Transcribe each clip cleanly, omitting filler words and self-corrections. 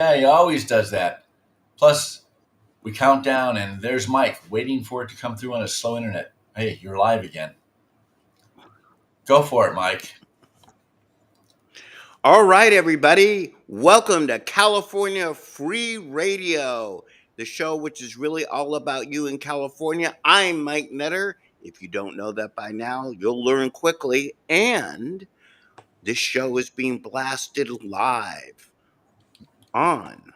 Yeah, he always does that. Plus, we count down, and there's Mike waiting for it to come through on a slow internet. Hey, you're live again. Go for it, Mike. All right, everybody. Welcome to California Free Radio, the show which is really all about you in California. I'm Mike Netter. If you don't know that by now, you'll learn quickly. And this show is being blasted live on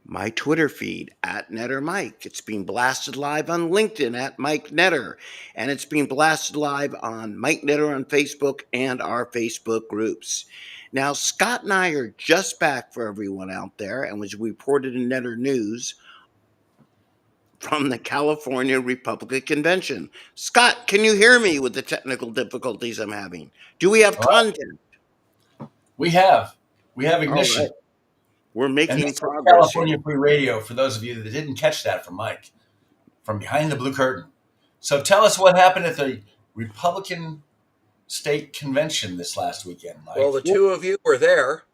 my Twitter feed at Netter Mike. It's being blasted live on LinkedIn at Mike Netter. And it's being blasted live on Mike Netter on Facebook and our Facebook groups. Now, Scott and I are just back for everyone out there and was reported in Netter News from the California Republican Convention. Scott, can you hear me with the technical difficulties I'm having? Do we have All right. content? We have All right. ignition, We're and making this is progress here. California Free Radio. For those of you that didn't catch that from Mike, from behind the blue curtain. So tell us what happened at the Republican State Convention this last weekend, Mike. Well, the two of you were there.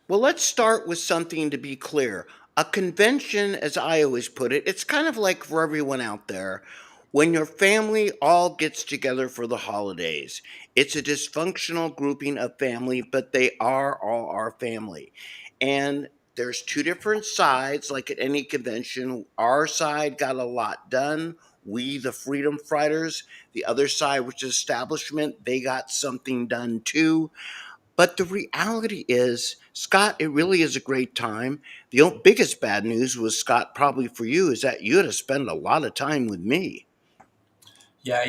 Well, let's start with something to be clear. A convention, as I always put it, it's kind of like for everyone out there, when your family all gets together for the holidays. It's a dysfunctional grouping of family, but they are all our family. And there's two different sides, like at any convention. Our side got a lot done. We, the freedom fighters, the other side, which is establishment, they got something done too. But the reality is, Scott, it really is a great time. The biggest bad news was, Scott, probably for you, is that you had to spend a lot of time with me. Yeah,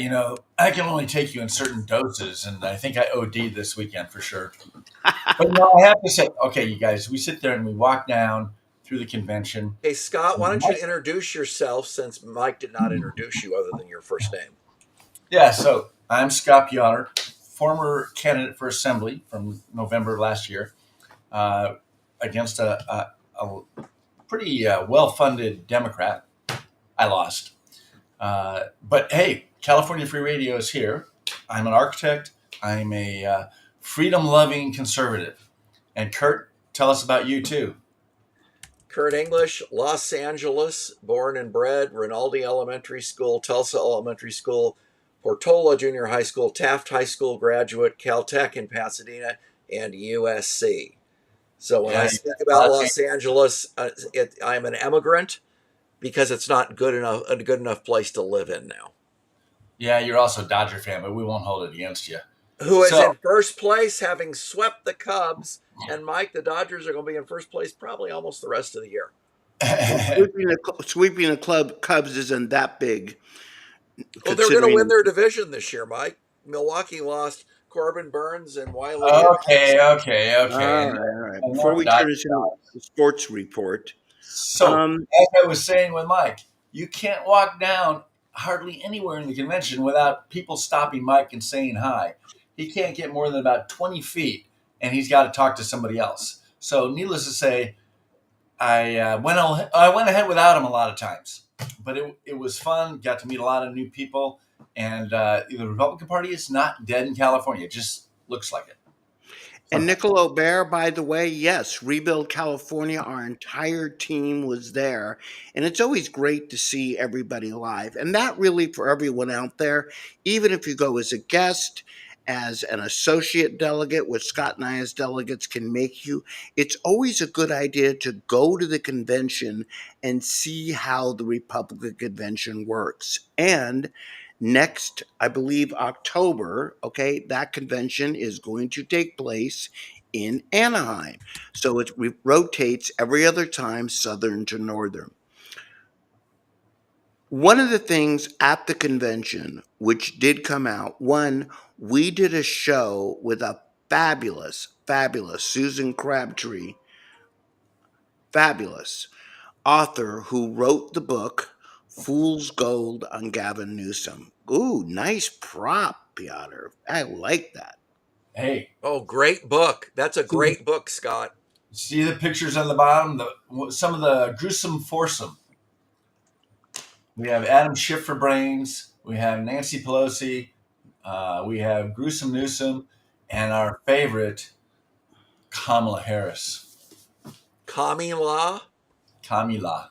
I can only take you in certain doses, and I think I OD'd this weekend for sure. But I have to say, okay, you guys, we sit there and we walk down through the convention. Hey, Scott, why don't you introduce yourself since Mike did not introduce you other than your first name? Yeah, so I'm Scott Pioner, former candidate for assembly from November of last year, against a pretty well-funded Democrat. I lost. But hey, California Free Radio is here. I'm an architect. I'm a freedom-loving conservative. And Kurt, tell us about you too. Kurt English, Los Angeles, born and bred, Rinaldi Elementary School, Tulsa Elementary School, Portola Junior High School, Taft High School graduate, Caltech in Pasadena, and USC. So when I speak about Los Angeles, I'm an immigrant because it's not a good enough place to live in now. Yeah, you're also a Dodger fan, but we won't hold it against you. Who is in first place, having swept the Cubs, and Mike, the Dodgers are going to be in first place probably almost the rest of the year. Sweeping the Cubs isn't that big. Well, they're going to win their division this year, Mike. Milwaukee lost Corbin Burns and Wiley. Okay. All right. Before we turn to the sports report. So, as I was saying with Mike, you can't walk down hardly anywhere in the convention without people stopping Mike and saying hi. He can't get more than about 20 feet, and he's got to talk to somebody else. So, needless to say, I went ahead without him a lot of times. But it was fun, got to meet a lot of new people, and the Republican Party is not dead in California. It just looks like it. And Nickel O'Bear, by the way, yes, Rebuild California, our entire team was there. And it's always great to see everybody live. And that really, for everyone out there, even if you go as a guest, as an associate delegate, which Scott and I as delegates can make you, it's always a good idea to go to the convention and see how the Republican convention works. And next, I believe, October, okay, that convention is going to take place in Anaheim. So it rotates every other time, southern to northern. One of the things at the convention, which did come out, one, we did a show with a fabulous Susan Crabtree, fabulous author who wrote the book Fool's Gold on Gavin Newsom. Ooh, nice prop, Piotr. I like that. Hey. Oh, great book. That's a great book, Scott. See the pictures on the bottom? Some of the gruesome foursome. We have Adam Schiff for brains. We have Nancy Pelosi. We have Gruesome Newsom. And our favorite, Kamala Harris. Kamila. Kamila.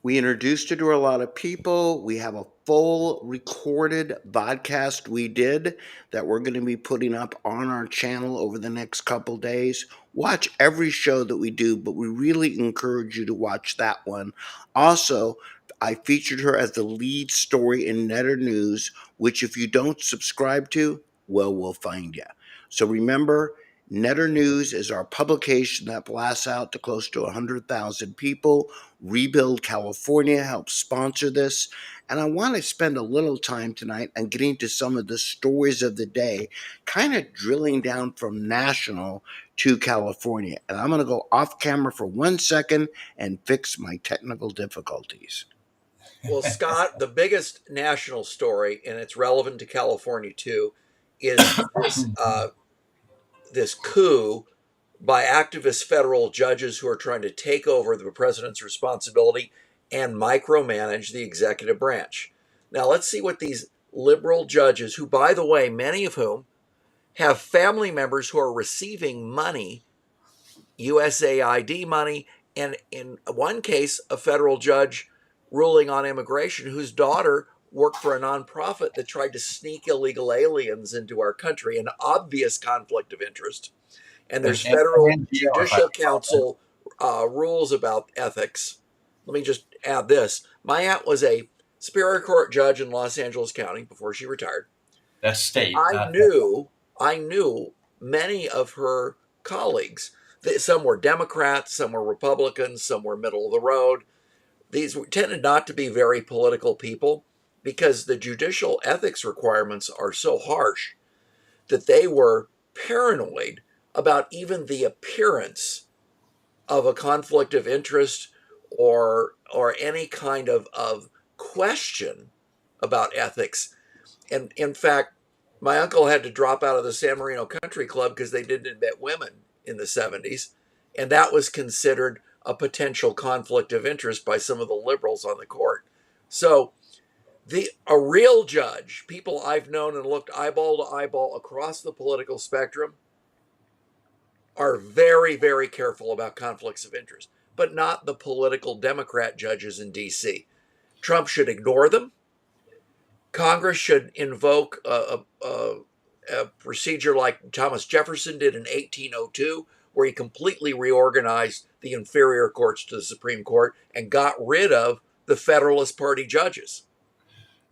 We introduced her to a lot of people. We have a full recorded podcast we did that we're going to be putting up on our channel over the next couple days. Watch every show that we do, but we really encourage you to watch that one. Also, I featured her as the lead story in Netter News, which if you don't subscribe to, well, we'll find you. So remember, Netter News is our publication that blasts out to close to 100,000 people. Rebuild California helps sponsor this. And I want to spend a little time tonight on getting to some of the stories of the day, kind of drilling down from national to California. And I'm going to go off camera for 1 second and fix my technical difficulties. Well, Scott, the biggest national story, and it's relevant to California too, is this coup by activist federal judges who are trying to take over the president's responsibility and micromanage the executive branch. Now, let's see what these liberal judges, who, by the way, many of whom have family members who are receiving money, USAID money, and in one case, a federal judge ruling on immigration whose daughter worked for a nonprofit that tried to sneak illegal aliens into our country, an obvious conflict of interest. And there's federal judicial council rules about ethics. Let me just add this. My aunt was a Superior Court judge in Los Angeles County before she retired. That's state. I knew many of her colleagues. Some were Democrats, some were Republicans, some were middle of the road. These tended not to be very political people because the judicial ethics requirements are so harsh that they were paranoid about even the appearance of a conflict of interest or any kind of question about ethics. And in fact, my uncle had to drop out of the San Marino Country Club because they didn't admit women in the 70s. And that was considered a potential conflict of interest by some of the liberals on the court. So a real judge, people I've known and looked eyeball to eyeball across the political spectrum, are very, very careful about conflicts of interest, but not the political Democrat judges in D.C. Trump should ignore them. Congress should invoke a procedure like Thomas Jefferson did in 1802, where he completely reorganized the inferior courts to the Supreme Court and got rid of the Federalist Party judges.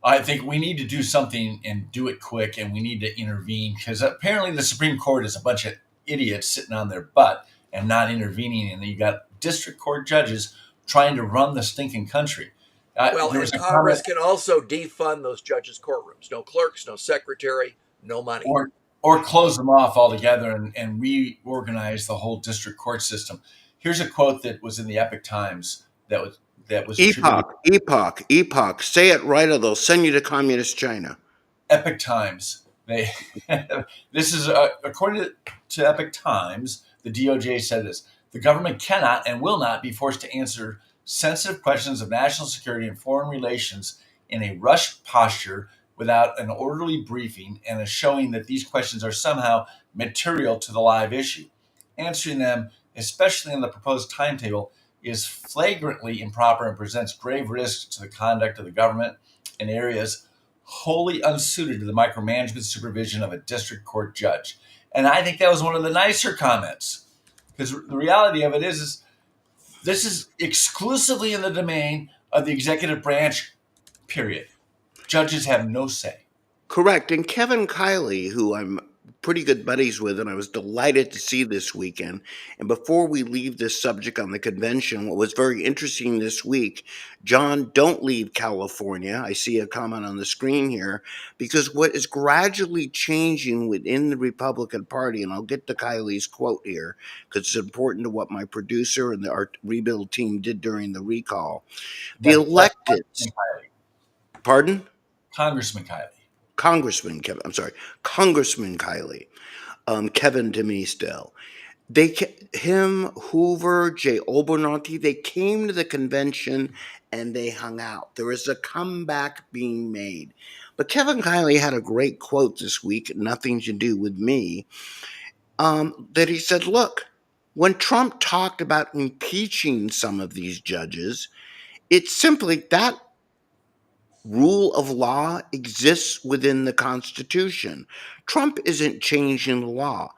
I think we need to do something and do it quick, and we need to intervene because apparently the Supreme Court is a bunch of idiots sitting on their butt and not intervening. And you got district court judges trying to run the stinking country. Well, and Congress can also defund those judges' courtrooms. No clerks, no secretary, no money. Or close them off altogether and reorganize the whole district court system. Here's a quote that was in the Epoch Times that was Epoch. Say it right or they'll send you to communist China. Epoch Times. This is according to Epoch Times, the DOJ said this: the government cannot and will not be forced to answer sensitive questions of national security and foreign relations in a rushed posture without an orderly briefing and a showing that these questions are somehow material to the live issue. Answering them, especially in the proposed timetable, is flagrantly improper and presents grave risks to the conduct of the government in areas wholly unsuited to the micromanagement supervision of a district court judge. And I think that was one of the nicer comments, because the reality of it is this is exclusively in the domain of the executive branch, period. Judges have no say. Correct. And Kevin Kiley, who I'm pretty good buddies with, and I was delighted to see this weekend. And before we leave this subject on the convention, what was very interesting this week, John, don't leave California. I see a comment on the screen here, because what is gradually changing within the Republican Party, and I'll get to Kiley's quote here, because it's important to what my producer and our Rebuild team did during the recall. The electeds. Pardon? Congressman Kiley. Congressman Kiley, Kevin DeMeestel. Him, Hoover, Jay Abernathy, they came to the convention and they hung out. There is a comeback being made. But Kevin Kiley had a great quote this week, nothing to do with me, that he said, look, When Trump talked about impeaching some of these judges, it's simply that rule of law exists within the Constitution. Trump isn't changing the law.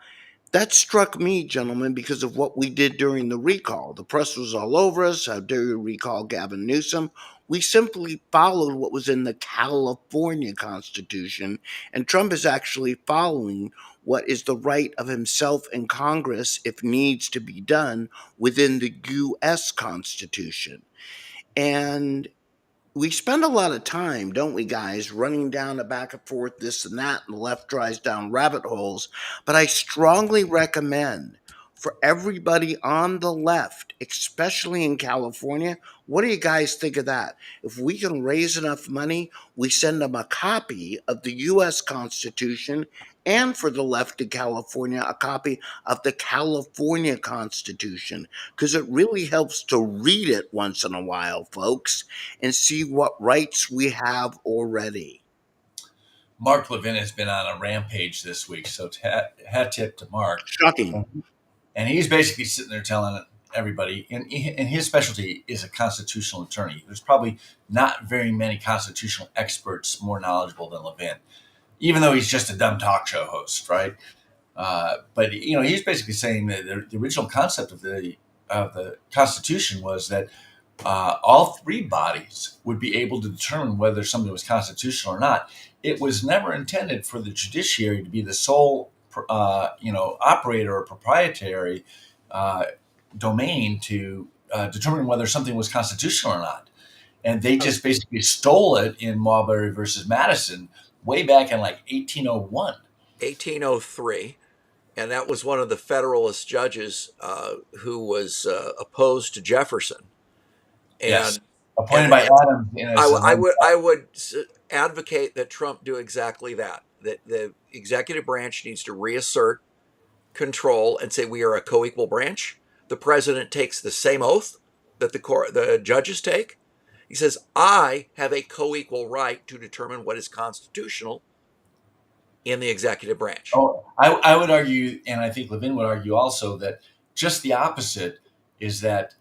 That struck me, gentlemen, because of what we did during the recall. The press was all over us. How dare you recall Gavin Newsom? We simply followed what was in the California Constitution, and Trump is actually following what is the right of himself and Congress, if needs to be done, within the U.S. Constitution. And we spend a lot of time, don't we, guys, running down a back and forth, this and that, and the left drives down rabbit holes. But I strongly recommend for everybody on the left, especially in California, what do you guys think of that? If we can raise enough money, we send them a copy of the U.S. Constitution, and for the left in California, a copy of the California Constitution, because it really helps to read it once in a while, folks, and see what rights we have already. Mark Levin has been on a rampage this week, so hat tip to Mark. Shocking. And he's basically sitting there telling everybody, and his specialty is a constitutional attorney. There's probably not very many constitutional experts more knowledgeable than Levin, even though he's just a dumb talk show host, right? But he's basically saying that the original concept of the Constitution was that all three bodies would be able to determine whether something was constitutional or not. It was never intended for the judiciary to be the sole, operator or proprietary domain to determine whether something was constitutional or not. And they just basically stole it in Marbury versus Madison way back in like 1801. 1803. And that was one of the Federalist judges who was opposed to Jefferson. And, yes, appointed by Adams. I would advocate that Trump do exactly that. That the executive branch needs to reassert control and say we are a co-equal branch. The president takes the same oath that the judges take. He says, I have a co-equal right to determine what is constitutional in the executive branch. Oh, I would argue, and I think Levin would argue also, that just the opposite is that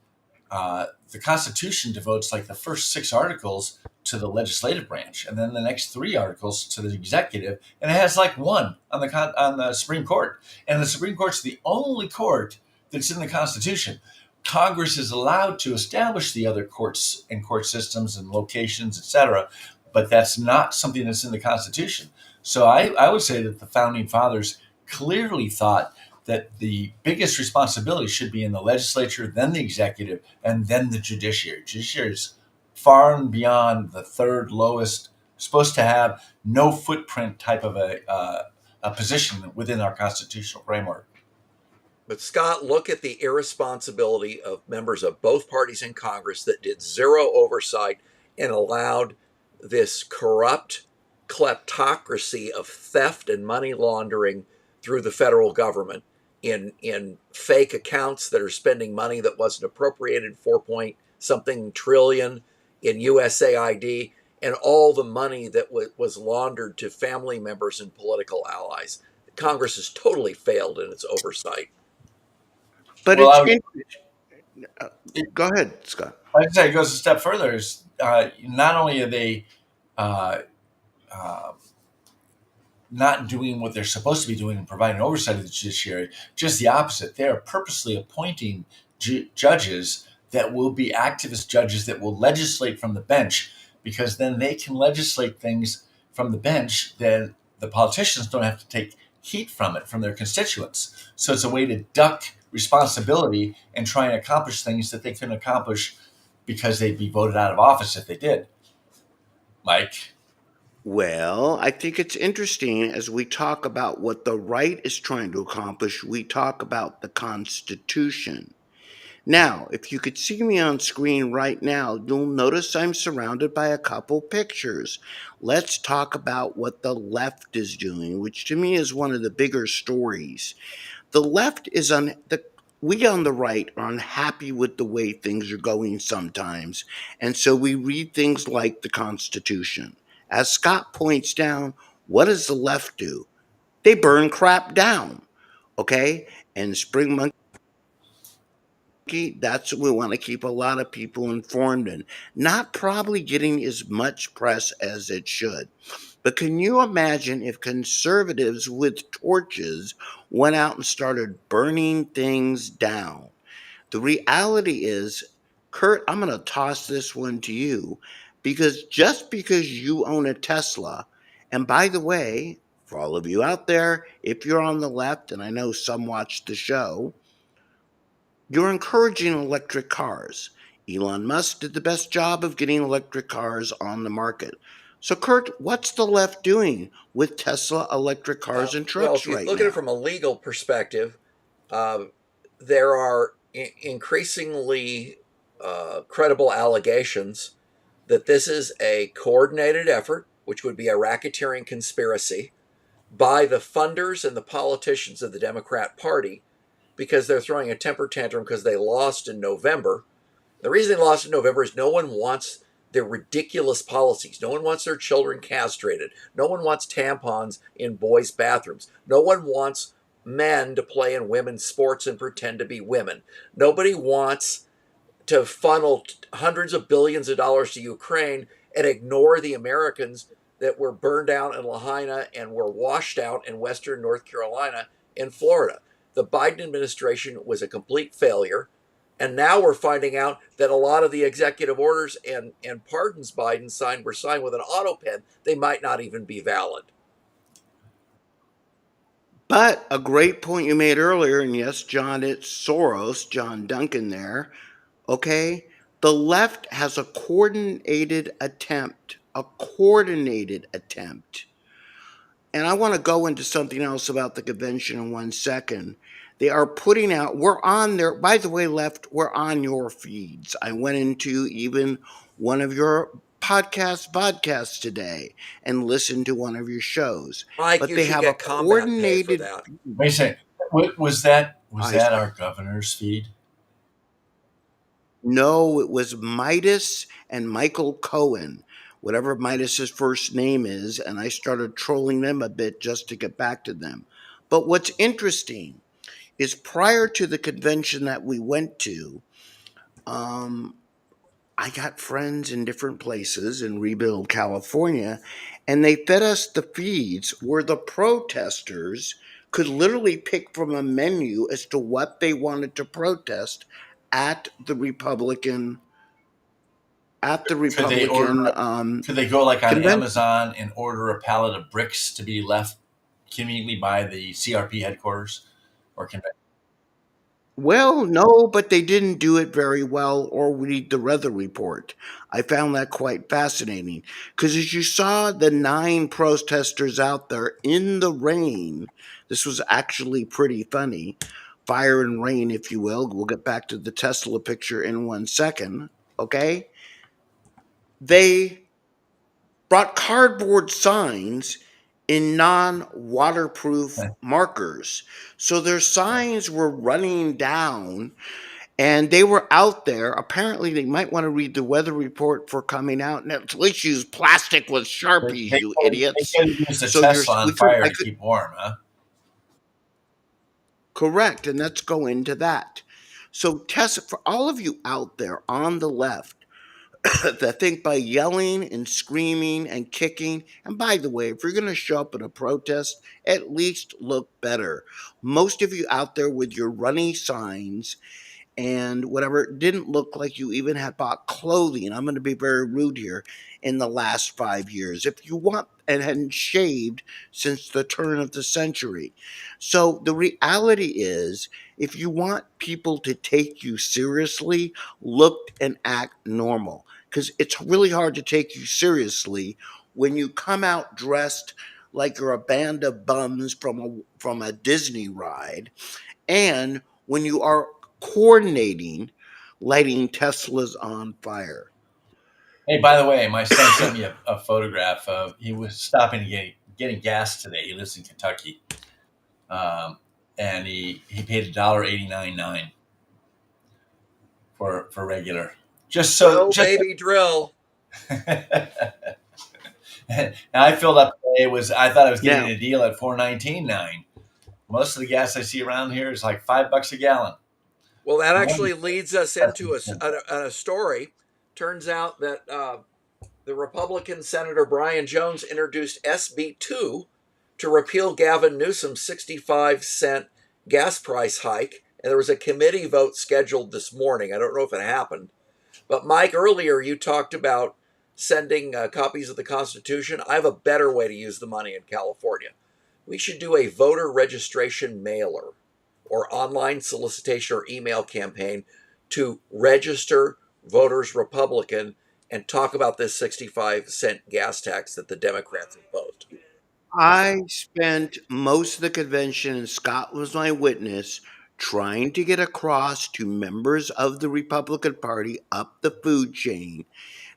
the Constitution devotes like the first 6 articles to the legislative branch, and then the next 3 articles to the executive, and it has like 1 on the Supreme Court, and the Supreme Court's the only court that's in the Constitution. Congress is allowed to establish the other courts and court systems and locations, etc., but that's not something that's in the Constitution. So I would say that the founding fathers clearly thought that the biggest responsibility should be in the legislature, then the executive, and then the judiciary. Judiciary is far and beyond the third lowest, supposed to have no footprint type of a position within our constitutional framework. But Scott, look at the irresponsibility of members of both parties in Congress that did zero oversight and allowed this corrupt kleptocracy of theft and money laundering through the federal government in fake accounts that are spending money that wasn't appropriated, 4-point-something trillion in USAID, and all the money that was laundered to family members and political allies. Congress has totally failed in its oversight. But go ahead, Scott. I'd say it goes a step further. Is not only are they not doing what they're supposed to be doing and providing oversight of the judiciary, just the opposite. They are purposely appointing judges that will be activist judges that will legislate from the bench, because then they can legislate things from the bench that the politicians don't have to take heat from it, from their constituents. So it's a way to duck responsibility and try and accomplish things that they couldn't accomplish because they'd be voted out of office if they did. Mike? Well, I think it's interesting as we talk about what the right is trying to accomplish, we talk about the Constitution. Now, if you could see me on screen right now, you'll notice I'm surrounded by a couple pictures. Let's talk about what the left is doing, which to me is one of the bigger stories. The left is we on the right are unhappy with the way things are going sometimes, and so we read things like the Constitution. As Scott points down, what does the left do? They burn crap down, okay? And Spring Monkey That's what we want to keep a lot of people informed and not probably getting as much press as it should. But can you imagine if conservatives with torches went out and started burning things down? The reality is, Kurt, I'm going to toss this one to you because just because you own a Tesla, and by the way, for all of you out there, if you're on the left, and I know some watch the show, you're encouraging electric cars. Elon Musk did the best job of getting electric cars on the market. So, Kurt, what's the left doing with Tesla electric cars and Well, trucks if you right look at it now? from a legal perspective, there are increasingly credible allegations that this is a coordinated effort, which would be a racketeering conspiracy by the funders and the politicians of the Democrat Party, because they're throwing a temper tantrum because they lost in November. The reason they lost in November is no one wants their ridiculous policies. No one wants their children castrated. No one wants tampons in boys' bathrooms. No one wants men to play in women's sports and pretend to be women. Nobody wants to funnel hundreds of billions of dollars to Ukraine and ignore the Americans that were burned out in Lahaina and were washed out in western North Carolina and Florida. The Biden administration was a complete failure. And now we're finding out that a lot of the executive orders and pardons Biden signed were signed with an auto pen. They might not even be valid. But a great point you made earlier, and yes, John, it's Soros, John Duncan there. Okay, the left has a coordinated attempt, and I want to go into something else about the convention in 1 second. They are putting out, we're on there, by the way, left, we're on your feeds. I went into even one of your podcasts today and listened to one of your shows. Mike, But you they should have a get combat pay for coordinated. that. Wait a second. Was that I our governor's feed? No, it was Midas and Michael Cohen, whatever Midas's first name is, and I started trolling them a bit just to get back to them. But what's interesting is prior to the convention that we went to, um, I got friends in different places in Rebuild, California, and they fed us the feeds where the protesters could literally pick from a menu as to what they wanted to protest at the Republican Could they order? Could they go like on convention. Amazon and order a pallet of bricks to be left conveniently by the CRP headquarters or convention? Well, no, but they didn't do it very well or read the weather report. I found that quite fascinating because as you saw the 9 protesters out there in the rain, this was actually pretty funny. Fire and rain, if you will. We'll get back to the Tesla picture in 1 second. Okay. They brought cardboard signs in non-waterproof markers. So their signs were running down and they were out there. Apparently they might want to read the weather report for coming out and at least use plastic with Sharpies, They you could idiots. use the So your Tesla on speaker, fire I to could, keep warm, huh? correct, and let's go into that. So Tesla, for all of you out there on the left, that think by yelling and screaming and kicking, and by the way, if you're going to show up at a protest, at least look better. Most of you out there with your runny signs and whatever, it didn't look like you even had bought clothing. I'm going to be very rude here in the last 5 years. If you want, and hadn't shaved since the turn of the century. So the reality is, if you want people to take you seriously, look and act normal. Because it's really hard to take you seriously when you come out dressed like you're a band of bums from a Disney ride, and when you are coordinating lighting Teslas on fire. Hey, by the way, my son sent me a photograph of he was stopping to getting gas today. He lives in Kentucky, and he paid $1.89 for regular. Drill, baby, drill. And I filled up. I thought I was getting Now, a deal at $4.19.9. Most of the gas I see around here is like $5 a gallon. Well, that I wonder actually if leads us that's into a story. Turns out that the Republican Senator Brian Jones introduced SB 2 to repeal Gavin Newsom's 65-cent gas price hike. And there was a committee vote scheduled this morning. I don't know if it happened. But Mike, earlier you talked about sending copies of the Constitution. I have a better way to use the money in California. We should do a voter registration mailer or online solicitation or email campaign to register voters Republican and talk about this 65-cent gas tax that the Democrats imposed. I spent most of the convention, and Scott was my witness, trying to get across to members of the Republican Party up the food chain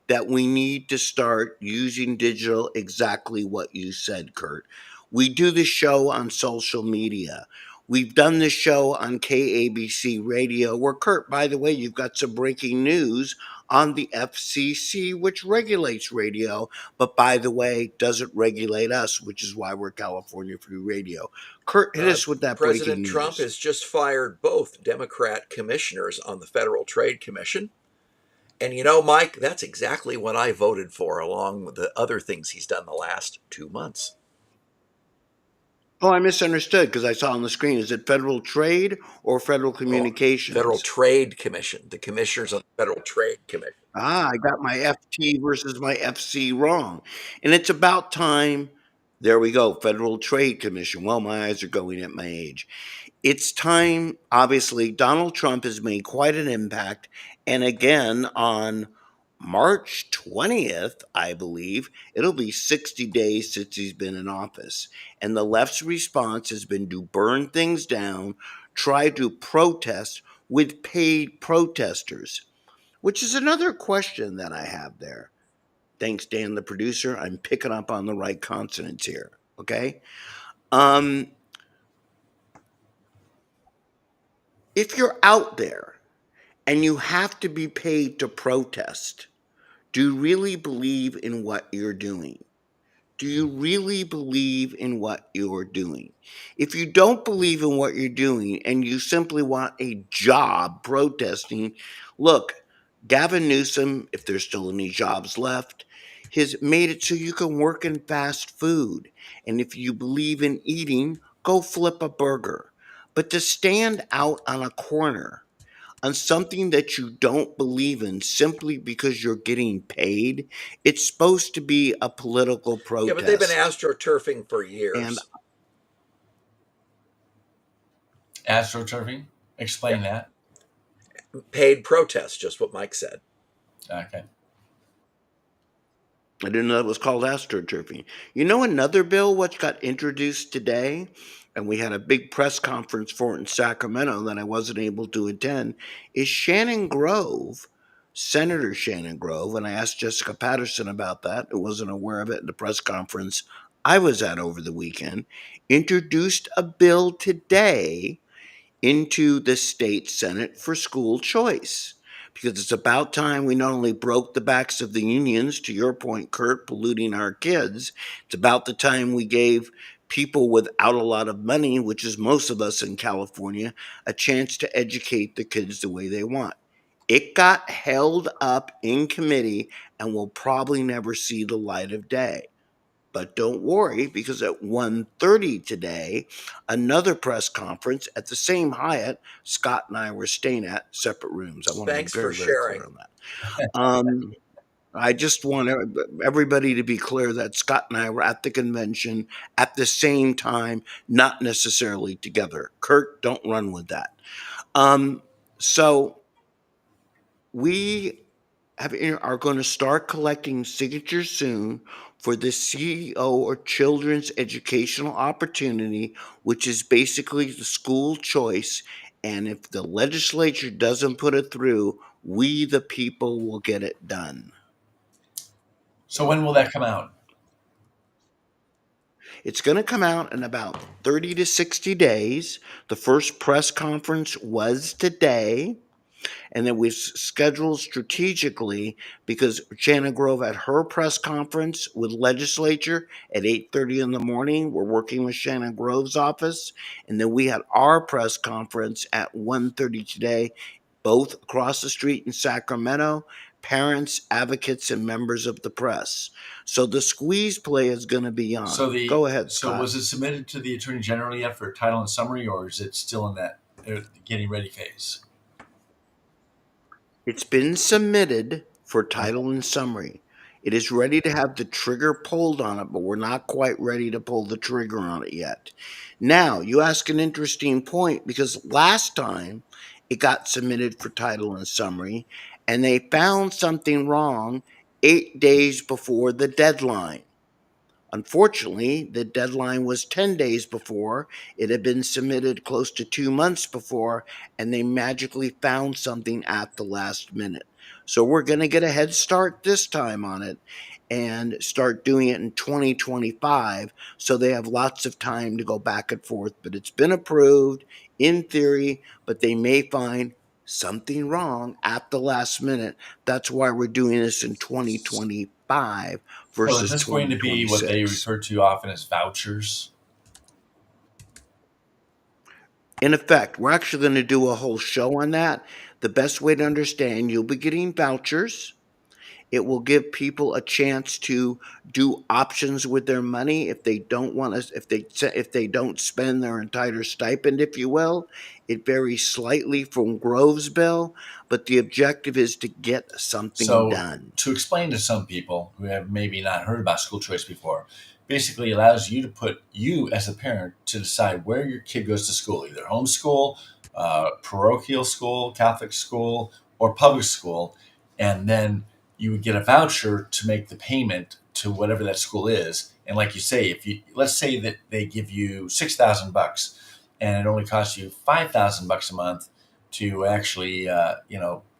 that we need to start using digital exactly what you said, Kurt. We do the show on social media. We've done the show on KABC radio, where, Kurt, by the way, you've got some breaking news on the FCC, which regulates radio, but by the way, doesn't regulate us, which is why we're California Free Radio. Kurt, hit us with that breaking President Trump news. has just fired both Democrat commissioners on the Federal Trade Commission. And you know, Mike, that's exactly what I voted for, along with the other things he's done the last 2 months. Oh, I misunderstood because I saw on the screen. Is it Federal Trade or Federal Communications? Federal Trade Commission, the commissioners on the Federal Trade Commission. I got my FT versus my FC wrong. And it's about time. There we go. Federal Trade Commission. Well, my eyes are going at my age. It's time. Obviously, Donald Trump has made quite an impact. And again, on March 20th, I believe, it'll be 60 days since he's been in office. And the left's response has been to burn things down, try to protest with paid protesters, which is another question that I have there. Thanks, Dan, the producer. I'm picking up on the right consonants here. Okay. If you're out there and you have to be paid to protest, do you really believe in what you're doing? Do you really believe in what you're doing? If you don't believe in what you're doing and you simply want a job protesting, look, Gavin Newsom, if there's still any jobs left, has made it so you can work in fast food. And if you believe in eating, go flip a burger. But to stand out on a corner on something that you don't believe in simply because you're getting paid, it's supposed to be a political protest. Yeah, but they've been astroturfing for years. And astroturfing. Explain that. Paid protest, just what Mike said. Okay. I didn't know that was called astroturfing. You know, another bill which got introduced today, and we had a big press conference for it in Sacramento that I wasn't able to attend, is Shannon Grove, Senator Shannon Grove, and I asked Jessica Patterson about that, who wasn't aware of it at the press conference I was at over the weekend, introduced a bill today into the state Senate for school choice. Because it's about time we not only broke the backs of the unions, to your point, Kurt, polluting our kids, it's about the time we gave people without a lot of money, which is most of us in California, a chance to educate the kids the way they want. It got held up in committee and will probably never see the light of day. But don't worry, because at 1:30 today, another press conference at the same Hyatt Scott and I were staying at, separate rooms. I want Thanks to be very, for very sharing. clear on that. I just want everybody to be clear that Scott and I were at the convention at the same time, not necessarily together. Kurt, don't run with that. So we are going to start collecting signatures soon for the CEO or Children's Educational Opportunity, which is basically the school choice. And if the legislature doesn't put it through, we, the people, will get it done. So when will that come out? It's going to come out in about 30 to 60 days. The first press conference was today. And then we scheduled strategically because Shannon Grove had her press conference with legislature at 8:30 in the morning. We're working with Shannon Grove's office. And then we had our press conference at 1:30 today, both across the street in Sacramento, parents, advocates, and members of the press. So the squeeze play is going to be on. Go ahead, So Scott. was it submitted to the Attorney General yet for title and summary, or is it still in that getting ready phase? It's been submitted for title and summary. It is ready to have the trigger pulled on it, but we're not quite ready to pull the trigger on it yet. Now, you ask an interesting point because last time it got submitted for title and summary, and they found something wrong 8 days before the deadline. Unfortunately, the deadline was 10 days before. It had been submitted close to 2 months before, and they magically found something at the last minute. So we're going to get a head start this time on it and start doing it in 2025 so they have lots of time to go back and forth. But it's been approved in theory, but they may find something wrong at the last minute. That's why we're doing this in 2025 versus So is this going to be what they 2026. refer to often as vouchers? In effect, we're actually going to do a whole show on that. The best way to understand, you'll be getting vouchers. It will give people a chance to do options with their money if they don't want to, if they don't spend their entire stipend, if you will. It varies slightly from Grove's bill, but the objective is to get something So done. to explain to some people who have maybe not heard about school choice before, basically allows you to put you as a parent to decide where your kid goes to school, either homeschool, parochial school, Catholic school, or public school, and then you would get a voucher to make the payment to whatever that school is. And like you say, if you let's say that they give you $6,000 and it only costs you $5,000 a month to actually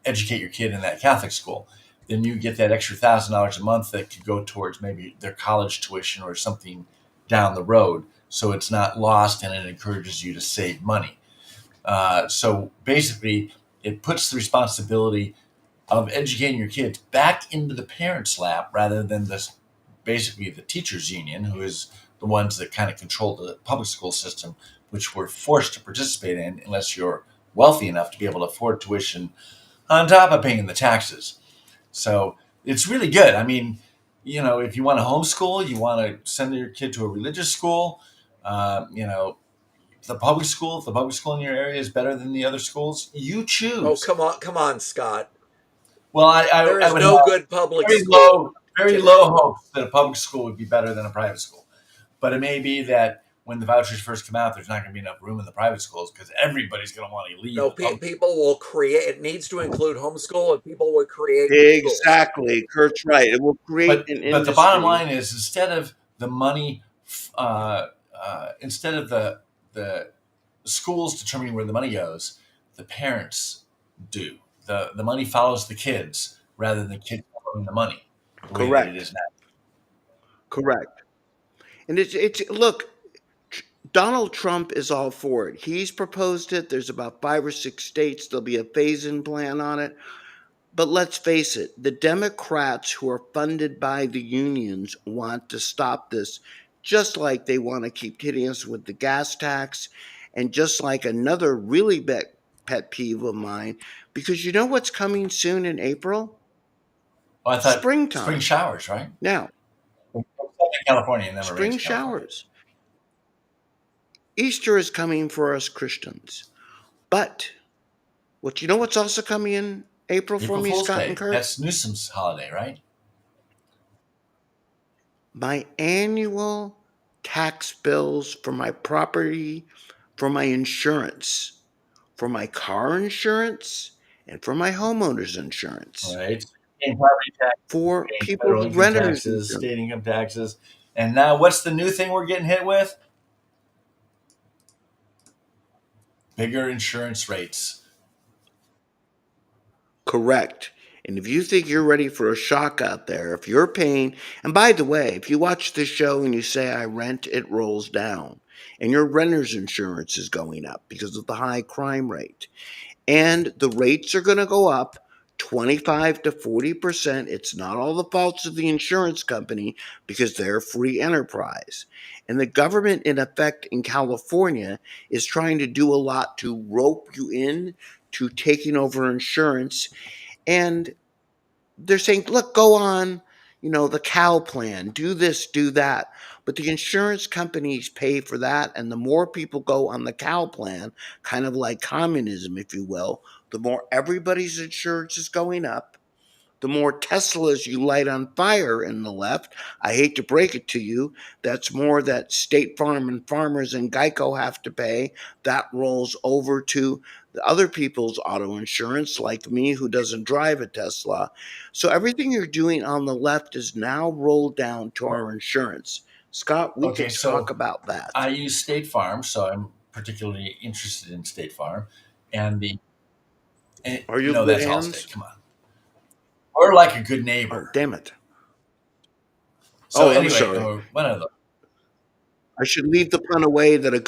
educate your kid in that Catholic school, then you get that extra $1,000 a month that could go towards maybe their college tuition or something down the road. So it's not lost and it encourages you to save money. So basically, it puts the responsibility of educating your kids back into the parents' lap rather than basically the teachers' union, who is the ones that kind of control the public school system, which we're forced to participate in unless you're wealthy enough to be able to afford tuition on top of paying the taxes. So it's really good. I mean, if you want to homeschool, you want to send your kid to a religious school, the public school, if the public school in your area is better than the other schools, you choose. Oh, come on, Scott. Well, I There is would no have good public very school. low hopes that a public school would be better than a private school. But it may be that when the vouchers first come out, there's not going to be enough room in the private schools because everybody's going to want to leave. No, people will create. It needs to include homeschool, and people will create Exactly. Kurt's right. It will create an industry. But the bottom line is, instead of the money, instead of the schools determining where the money goes, the parents do. The money follows the kids rather than the kids following the money. The way that Correct. it is now. Correct. And it's look, Donald Trump is all for it. He's proposed it. There's about 5 or 6 states. There'll be a phase-in plan on it. But let's face it, the Democrats who are funded by the unions want to stop this, just like they want to keep hitting us with the gas tax, and just like another really big pet peeve of mine, because you know what's coming soon in April? Well, I thought Springtime. spring showers, right? Now, California never spring rains in California. showers. Easter is coming for us Christians. But you know what's also coming in April for me, Fool's Scott Day. and Kurt? That's Newsom's holiday, right? My annual tax bills for my property, for my insurance, for my car insurance, and for my homeowner's insurance. Right. Paying property tax, For paying people federal with income renters taxes, insurance. state income taxes. And now what's the new thing we're getting hit with? Bigger insurance rates. Correct. And if you think you're ready for a shock out there, if you're paying, and by the way, if you watch this show and you say I rent, it rolls down. And your renter's insurance is going up because of the high crime rate. and the rates are going to go up 25 to 40%. It's not all the faults of the insurance company because they're a free enterprise. And the government, in effect, in California is trying to do a lot to rope you in to taking over insurance. And they're saying, look, go on, the Cal plan, do this, do that. But the insurance companies pay for that. And the more people go on the Cal plan, kind of like communism, if you will, the more everybody's insurance is going up, the more Teslas you light on fire in the left. I hate to break it to you, that's more that State Farm and Farmers and Geico have to pay. That rolls over to the other people's auto insurance, like me, who doesn't drive a Tesla. So everything you're doing on the left is now rolled down to our insurance. Scott, we Okay, could talk so about that. I use State Farm, so I'm particularly interested in State Farm, and Are you in good that's hands? Allstate. Come on, we're like a good Oh, neighbor. damn it. So Oh, I'm anyway, sorry. one of the I should leave the pun away that a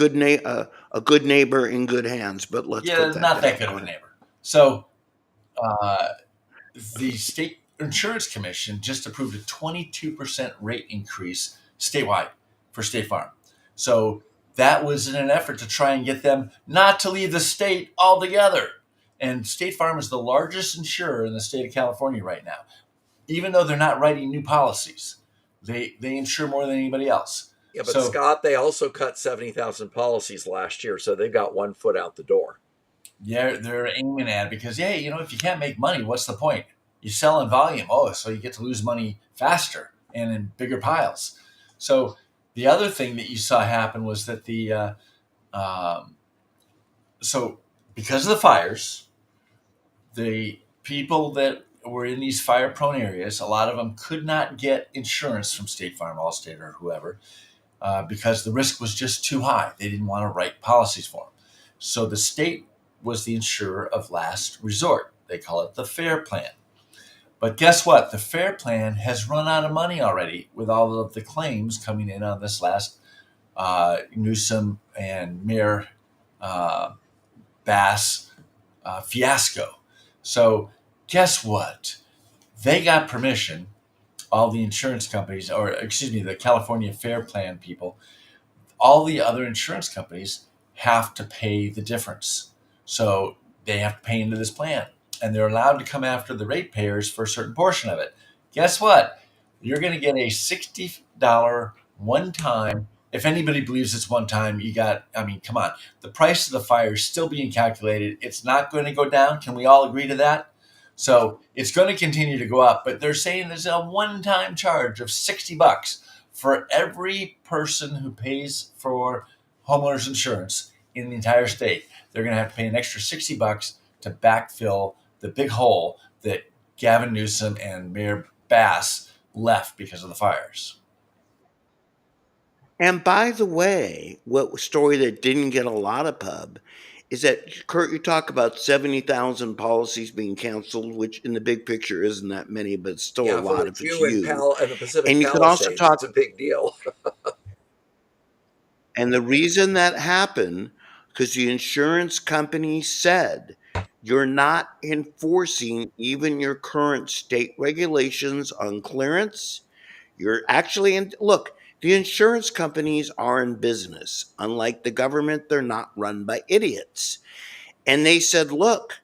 good neighbor in good hands, but let's yeah, put that not that down. good Go of a ahead. neighbor. So uh, the State Insurance Commission just approved a 22% rate increase statewide for State Farm. So that was in an effort to try and get them not to leave the state altogether. And State Farm is the largest insurer in the state of California right now, even though they're not writing new policies. They insure more than anybody else. Yeah, but So Scott, they also cut 70,000 policies last year, so they've got one foot out the door. yeah, they're aiming at it because, hey, if you can't make money, what's the point? You sell in volume. Oh, so you get to lose money faster and in bigger piles. So the other thing that you saw happen was that um, so because of the fires, the people that were in these fire prone areas, a lot of them could not get insurance from State Farm, Allstate, or whoever, because the risk was just too high. They didn't want to write policies for them. So the state was the insurer of last resort. They call it the FAIR Plan. But guess what? The FAIR Plan has run out of money already with all of the claims coming in on this last Newsom and Mayor uh, Bass fiasco. So guess what? They got permission, all the insurance companies, or excuse me, the California Fair Plan people, all the other insurance companies have to pay the difference. So they have to pay into this plan, and they're allowed to come after the ratepayers for a certain portion of it. Guess what? You're going to get a $60 one time. If anybody believes it's one time, come on. The price of the fire is still being calculated. It's not going to go down. Can we all agree to that? So it's going to continue to go up, but they're saying there's a one-time charge of $60 for every person who pays for homeowners insurance in the entire state. They're going to have to pay an extra $60 to backfill the big hole that Gavin Newsom and Mayor Bass left because of the fires. And by the way, what story that didn't get a lot of pub is that Kurt, you talk about 70,000 policies being canceled, which in the big picture isn't that many, but it's still a Yeah, for lot the if it's Jew in you. the Pacific And you could also Palisades, talk, it's a big deal. and the reason that happened, because the insurance company said you're not enforcing even your current state regulations on clearance. You're actually in, look, the insurance companies are in business. Unlike the government, they're not run by idiots. And they said, look,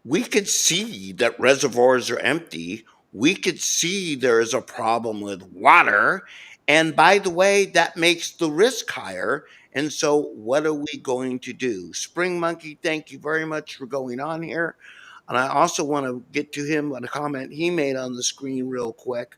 we could see that reservoirs are empty. We could see there is a problem with water. And by the way, that makes the risk higher. And so, what are we going to do? Spring Monkey, thank you very much for going on here. And I also want to get to him on a comment he made on the screen real quick,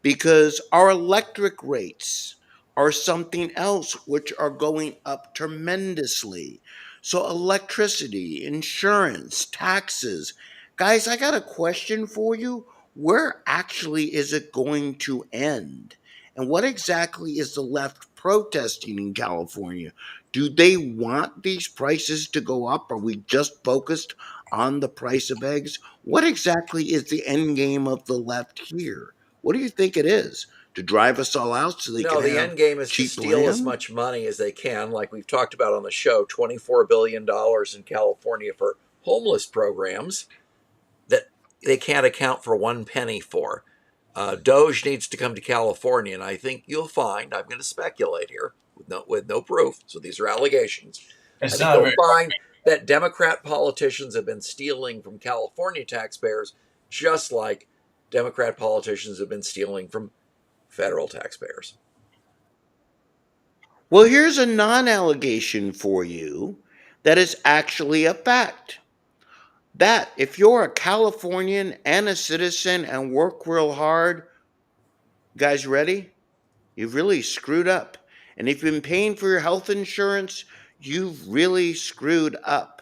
because our electric rates are something else which are going up tremendously. So, electricity, insurance, taxes. Guys, I got a question for you. Where actually is it going to end? And what exactly is the left protesting in California? Do they want these prices to go up? Are we just focused on the price of eggs? What exactly is the end game of the left here? What do you think it is? To drive us all out so they No, can the have end game is to cheap steal as land? much money as they can, like we've talked about on the show. $24 billion in California for homeless programs that they can't account for 1 penny for. Doge needs to come to California, and I think you'll find, I'm going to speculate here with no proof, so these are allegations. I It's think not you'll very. find that Democrat politicians have been stealing from California taxpayers just like Democrat politicians have been stealing from federal taxpayers. Well, here's a non-allegation for you that is actually a fact. That if you're a Californian and a citizen and work real hard, guys ready? You've really screwed up. And if you've been paying for your health insurance, you've really screwed up.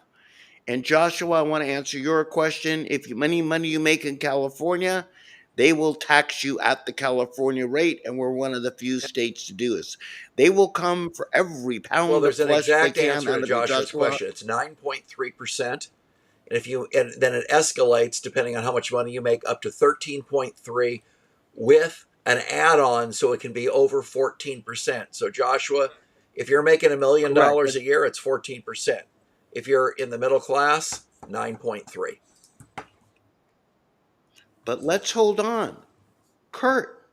And Joshua, I want to answer your question. If any money you make in California, they will tax you at the California rate, and we're one of the few states to do this. They will come for every pound Well, of there's an flesh they exact can answer out to of you, Joshua's Joshua. question. It's 9.3%. And then it escalates depending on how much money you make up to 13.3 with an add-on, so it can be over 14%. So Joshua, if you're making $1 million Correct. a year, it's 14%. If you're in the middle class, 9.3. But let's hold on. Kurt,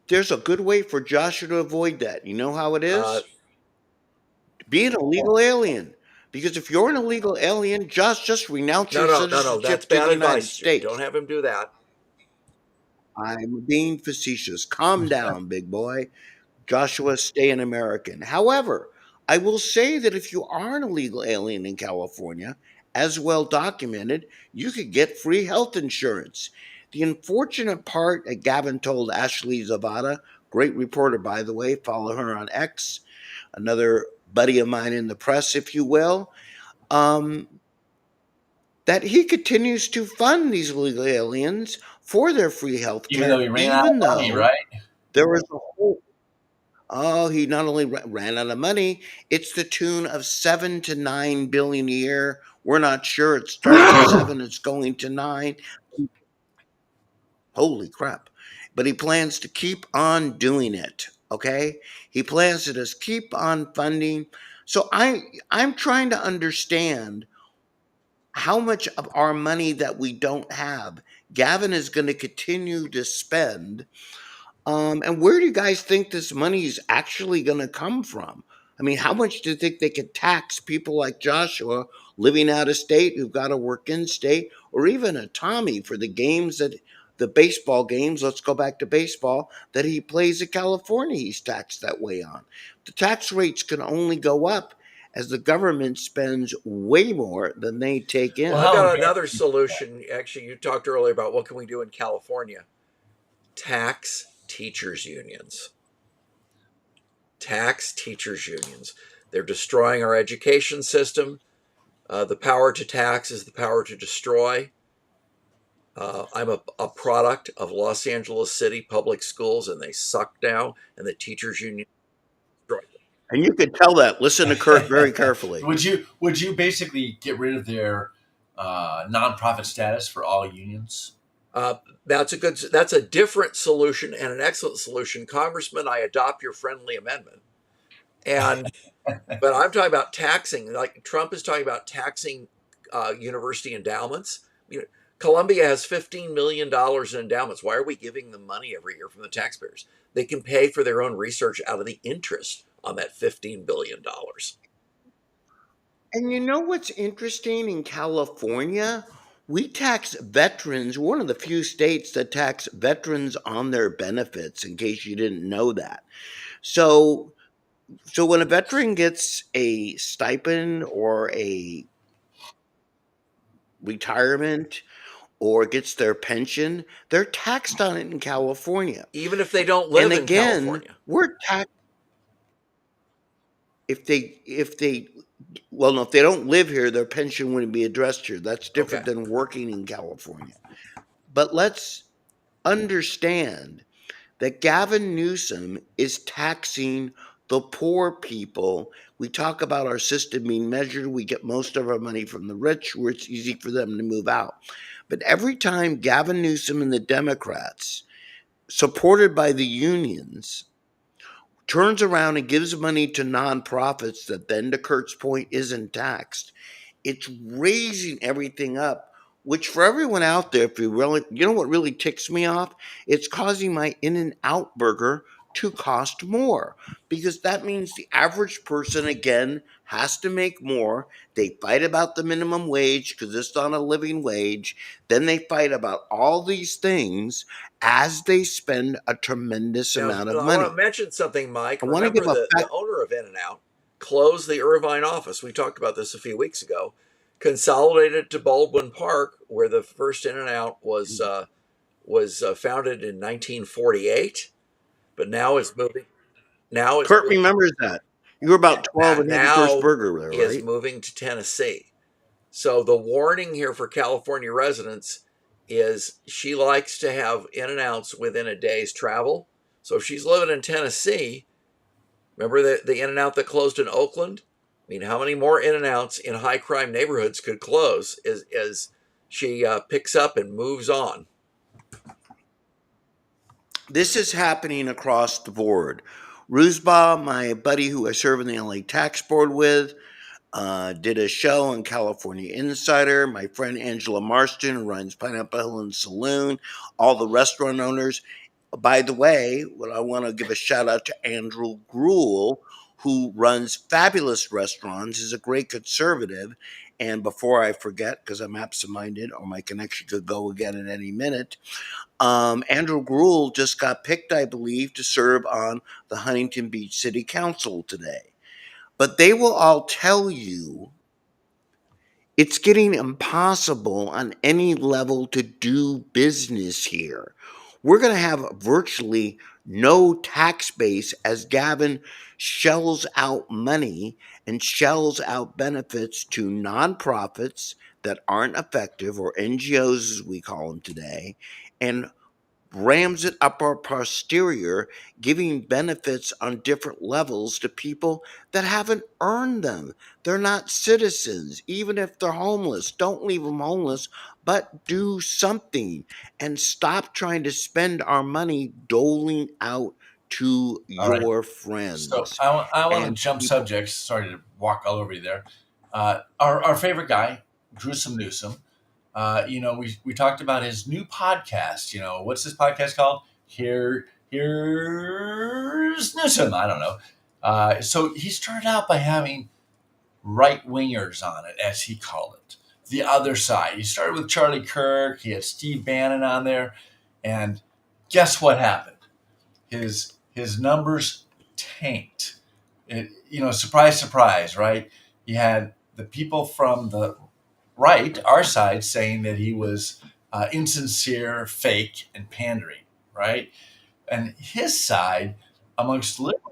there's a good way for Joshua to avoid that. You know how it is? Be an illegal alien. Because if you're an illegal alien, just renounce your No. citizenship That's to bad the United advice. States. Don't have him do that. I'm being facetious. Calm down, big boy. Joshua, stay an American. However, I will say that if you are an illegal alien in California, as well documented, you could get free health insurance. The unfortunate part that Gavin told Ashley Zavada, great reporter, by the way, follow her on X, another buddy of mine in the press, if you will, that he continues to fund these illegal aliens for their free health care, Even though he ran out of money, right? there was a whole. Oh, he not only ran out of money, it's the tune of 7 to 9 billion a year. We're not sure. It started at 7, it's going to 9. Holy crap. But he plans to keep on doing it, okay? He plans to just keep on funding. So I'm trying to understand how much of our money that we don't have Gavin is going to continue to spend. And where do you guys think this money is actually going to come from? I mean, how much do you think they could tax people like Joshua living out of state who've got to work in state, or even a Tommy for the baseball games, let's go back to baseball, that he plays in California, he's taxed that way on. The tax rates can only go up as the government spends way more than they take in. Well, I've got another solution. Actually, you talked earlier about what can we do in California. Tax teachers unions. Tax teachers unions. They're destroying our education system. The power to tax is the power to destroy. I'm a product of Los Angeles City public schools, and they suck now, and the teachers union destroyed them. And you could tell that. Listen to Kurt very carefully. Would you basically get rid of their nonprofit status for all unions? That's a different solution and an excellent solution. Congressman, I adopt your friendly amendment. But I'm talking about taxing, like Trump is talking about taxing university endowments. Columbia has $15 million in endowments. Why are we giving them money every year from the taxpayers? They can pay for their own research out of the interest on that $15 billion. And you know what's interesting in California? We tax veterans. We're one of the few states that tax veterans on their benefits, in case you didn't know that. So when a veteran gets a stipend or a retirement or gets their pension, they're taxed on it in California. Even if they don't live And in California. again, we're taxed if they well, no, if they don't live here, their pension wouldn't be addressed here. That's different Okay. than working in California. But let's understand that Gavin Newsom is taxing the poor people. We talk about our system being measured. We get most of our money from the rich, where it's easy for them to move out. But every time Gavin Newsom and the Democrats, supported by the unions, turns around and gives money to nonprofits that then, to Kurt's point, isn't taxed, It's raising everything up, which for everyone out there, if you really, you know what really ticks me off? It's causing my In-N-Out burger to cost more because that means the average person again has to make more. They fight about the minimum wage because it's not a living wage. Then they fight about all these things as they spend a tremendous Now, amount of I want to money. mention something, Mike. I want to give Remember a the fact. owner of In-N-Out closed the Irvine office. We talked about this a few weeks ago. Consolidated to Baldwin Park, where the first In-N-Out was founded in 1948, but now it's moving. Now it's Kurt remembers that. You were about 12 and had your first now burger there, is right? moving to Tennessee. So the warning here for California residents is she likes to have In-N-Outs within a day's travel. So if she's living in Tennessee, remember the In-N-Out that closed in Oakland? I mean, how many more In-N-Outs in high crime neighborhoods could close as she picks up and moves on? This is happening across the board. Rusba, my buddy who I serve in the LA Tax Board with, did a show on California Insider. My friend Angela Marston, who runs Pineapple Hill and Saloon, all the restaurant owners. By the way, what I want to give a shout out to Andrew Gruel, who runs Fabulous Restaurants, is a great conservative. And before I forget, because I'm absent-minded or my connection could go again at any minute, Andrew Gruel just got picked, I believe, to serve on the Huntington Beach City Council today. But they will all tell you it's getting impossible on any level to do business here. We're going to have virtually no tax base as Gavin shells out money and shells out benefits to nonprofits that aren't effective, or NGOs as we call them today, and rams it up our posterior, giving benefits on different levels to people that haven't earned them. They're not citizens, even if they're homeless. Don't leave them homeless, but do something and stop trying to spend our money doling out to All right. your So friends I want to and jump people. subjects. Sorry to walk all over you there. Our favorite guy, Gruesome Newsom. We talked about his new podcast. What's this podcast called? Here's Newsom. I don't know. So he started out by having right wingers on it, as he called it, the other side. He started with Charlie Kirk. He had Steve Bannon on there, and guess what happened? His numbers tanked. Surprise, surprise, right? You had the people from the right, our side, saying that he was insincere, fake, and pandering, right? And his side, amongst liberals,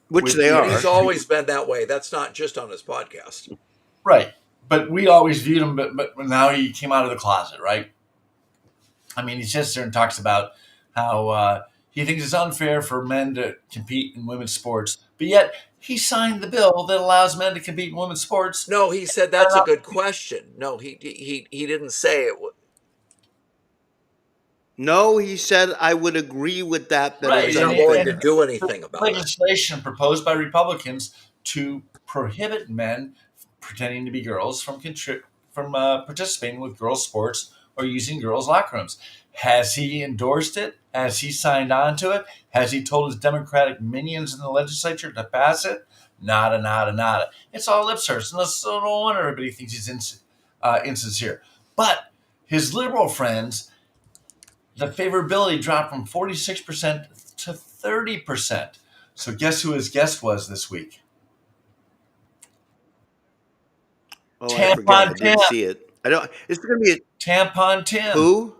Which which they And are. he's always been that way. That's not just on his podcast. right, but we always viewed him, but now he came out of the closet, right? I mean, he sits there and talks about how he thinks it's unfair for men to compete in women's sports, but yet he signed the bill that allows men to compete in women's sports. No, he said that's a good question. No, he didn't say it. No, he said I would agree with that it Right, was He's not and, willing unfair. to do anything about it. legislation proposed by Republicans to prohibit men pretending to be girls from participating with girls' sports or using girls' locker rooms. Has he endorsed it? Has he signed on to it? Has he told his Democratic minions in the legislature to pass it? Nada, nada, nada. It's all lip service. And so no wonder everybody thinks he's insincere. But his liberal friends, the favorability dropped from 46% to 30%. So guess who his guest was this week? Oh, I forget. I Tampon Tim. didn't see it. I don't. It's going to be Tampon Tim. who?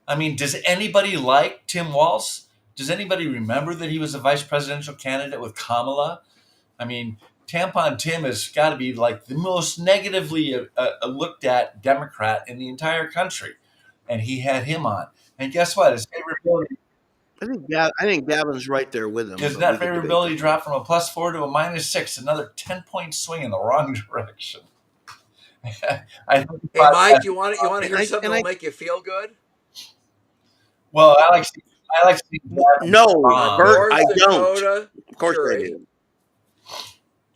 I mean, does anybody like Tim Walz? Does anybody remember that he was a vice presidential candidate with Kamala? I mean, Tampon Tim has got to be like the most negatively looked at Democrat in the entire country. And he had him on. And guess what? His favorability, I think Gavin's right there with him. his but net we could debate favorability that. dropped from a +4 to a -6, another 10-point swing in the wrong direction. I think Hey, Mike, you want to hear And something I, that'll make you feel good? well, I like Steve Bannon no, respond. Bert, North I don't. Dakota Of course I jury do.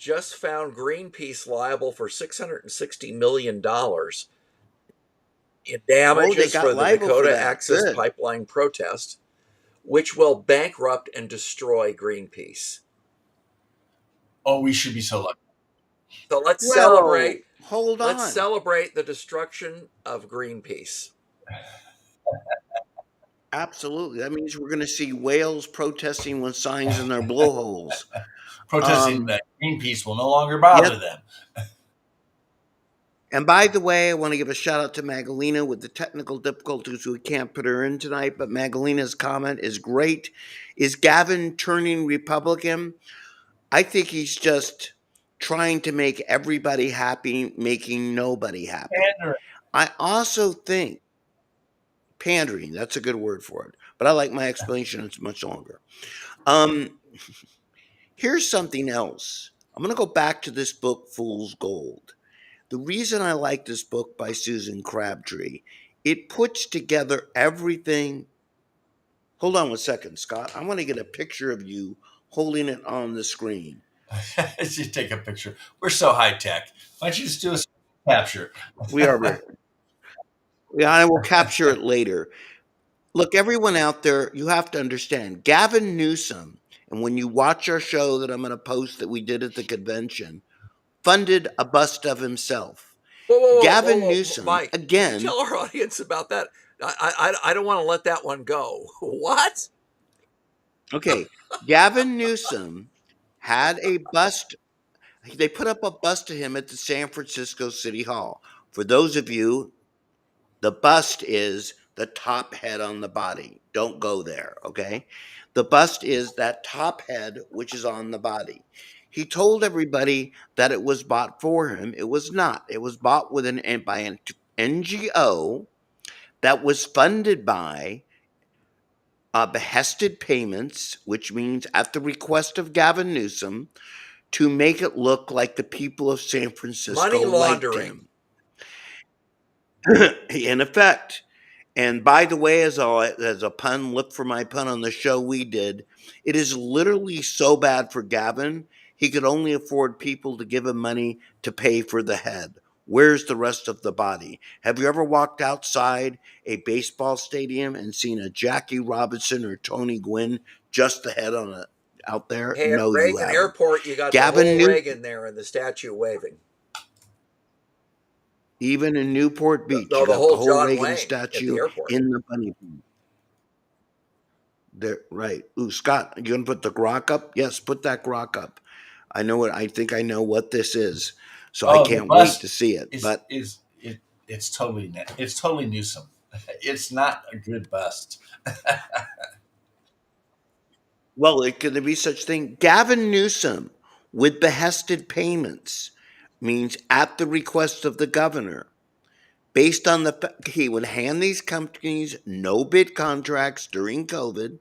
just found Greenpeace liable for $660 million in Oh, they damages got for the liable for Dakota that. Access Good. Pipeline protest, which will bankrupt and destroy Greenpeace. Oh, we should be so lucky. So Well, hold let's on. celebrate the destruction of Greenpeace. Absolutely. That means we're going to see whales protesting with signs in their blowholes. Protesting that Greenpeace will no longer Yes. bother them. And by the way, I want to give a shout out to Magdalena with the technical difficulties. We can't put her in tonight, but Magdalena's comment is great. Is Gavin turning Republican? I think he's just trying to make everybody happy, making nobody happy. Pandering. I also think pandering, that's a good word for it, but I like my explanation, it's much longer. Here's something else. I'm going to go back to this book, Fool's Gold. The reason I like this book by Susan Crabtree, it puts together everything. Hold on one second, Scott. I want to get a picture of you holding it on the screen. You take a picture. We're so high tech. Why don't you just do a capture? We are very. Yeah, I will capture it later. Look, everyone out there, you have to understand Gavin Newsom, and when you watch our show that I'm going to post that we did at the convention, funded a bust of himself. Gavin Newsom, Mike, again. can you tell our audience about that? I don't want to let that one go. What? Okay, Gavin Newsom had a bust. They put up a bust of him at the San Francisco City Hall. For those of you, the bust is the top head on the body. Don't go there, okay? The bust is that top head which is on the body. He told everybody that it was bought for him. It was not. It was bought with by an NGO that was funded by behested payments, which means at the request of Gavin Newsom, to make it look like the people of San Francisco Money liked laundering. him. In effect. And by the way, as a pun, look for my pun on the show we did, it is literally so bad for Gavin, he could only afford people to give him money to pay for the head. Where's the rest of the body? Have you ever walked outside a baseball stadium and seen a Jackie Robinson or Tony Gwynn, just the head on out there? Hey, No, at you Reagan haven't. Airport, you got Gavin the whole Newsom, Reagan there and the statue waving. even in Newport Beach, No, you the got the whole whole John Reagan Wayne at statue the airport. in the bunny pool. There, right. Ooh, Scott, you gonna put the grok up? Yes, put that grok up. I know what I think. I know what this is, so I Oh, the can't wait to bust see it. is But it's totally Newsom. It's not a good bust. well, it could be such thing. Gavin Newsom with behested payments means at the request of the governor, based on he would hand these companies no bid contracts during COVID.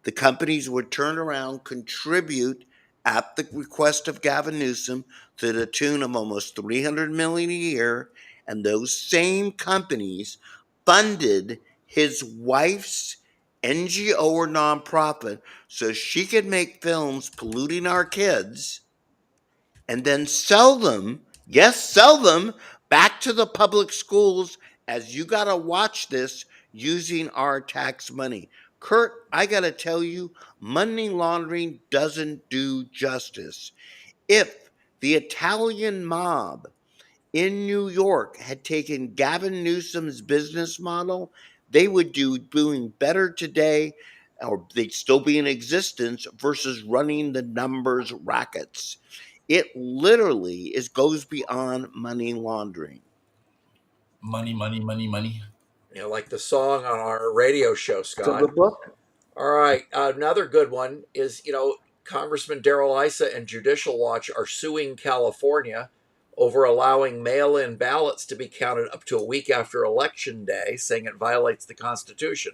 The companies would turn around, contribute at the request of Gavin Newsom to the tune of almost $300 million a year, and those same companies funded his wife's NGO or nonprofit so she could make films polluting our kids and then sell them, yes, sell them back to the public schools as you got to watch this using our tax money. Kurt, I got to tell you, money laundering doesn't do justice. If the Italian mob in New York had taken Gavin Newsom's business model, they would doing better today, or they'd still be in existence versus running the numbers rackets. It literally goes beyond money laundering. Money, money, money, money. You know, like the song on our radio show, It's a Scott. good book. All right. Another good one is, Congressman Darrell Issa and Judicial Watch are suing California over allowing mail-in ballots to be counted up to a week after Election Day, saying it violates the Constitution.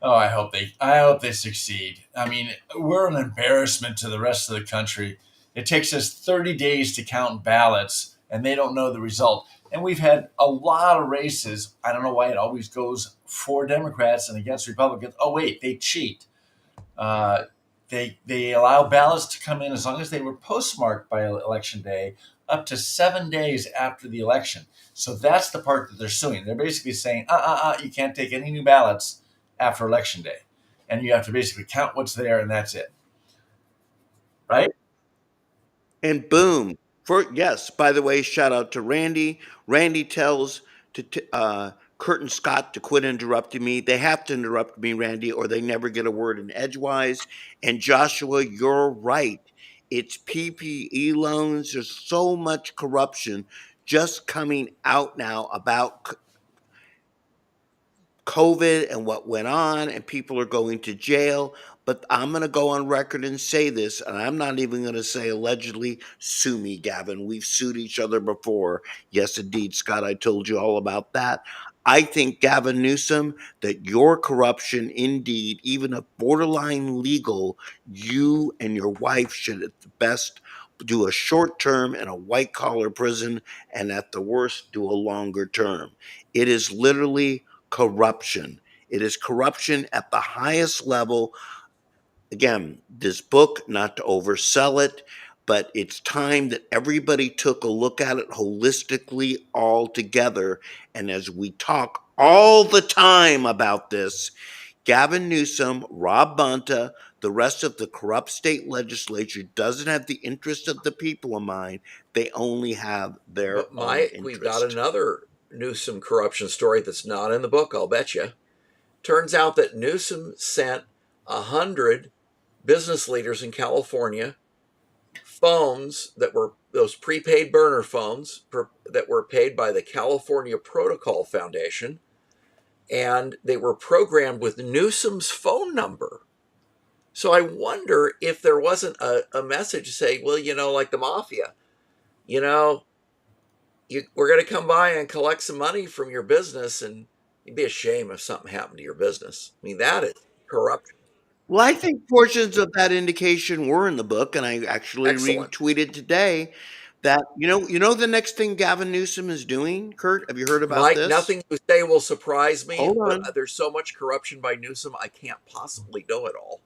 Oh, I hope they succeed. I mean, we're an embarrassment to the rest of the country. It takes us 30 days to count ballots, and they don't know the result. And we've had a lot of races. I don't know why it always goes for Democrats and against Republicans. Oh, wait, they cheat. They allow ballots to come in as long as they were postmarked by election day, up to 7 days after the election. So that's the part that they're suing. They're basically saying, you can't take any new ballots after election day, and you have to basically count what's there, and that's it, right? And boom. Yes, by the way, shout out to Randy. Randy tells Kurt and Scott to quit interrupting me. They have to interrupt me, Randy, or they never get a word in edgewise. And Joshua, you're right. It's PPE loans. There's so much corruption just coming out now about COVID and what went on, and people are going to jail. But I'm going to go on record and say this, and I'm not even going to say allegedly. Sue me, Gavin. We've sued each other before. Yes, indeed, Scott, I told you all about that. I think, Gavin Newsom, that your corruption, indeed, even if borderline legal, you and your wife should at the best do a short term in a white collar prison, and at the worst, do a longer term. It is literally corruption. It is corruption at the highest level. Again, this book, not to oversell it, but it's time that everybody took a look at it holistically all together. And as we talk all the time about this, Gavin Newsom, Rob Bonta, the rest of the corrupt state legislature doesn't have the interest of the people in mind. They only have their But own Mike, interest. we've got another Newsom corruption story that's not in the book, I'll bet you. Turns out that Newsom sent 100 business leaders in California phones that were those prepaid burner phones that were paid by the California Protocol Foundation, and they were programmed with Newsom's phone number. So I wonder if there wasn't a message saying, well, like the mafia, we're going to come by and collect some money from your business, and it'd be a shame if something happened to your business. I mean, that is corruption. Well, I think portions of that indication were in the book, and I actually Excellent. retweeted today that the next thing Gavin Newsom is doing. Kurt, have you heard about Mike, this? nothing you say will surprise me, Hold on. but there's so much corruption by Newsom, I can't possibly know it all.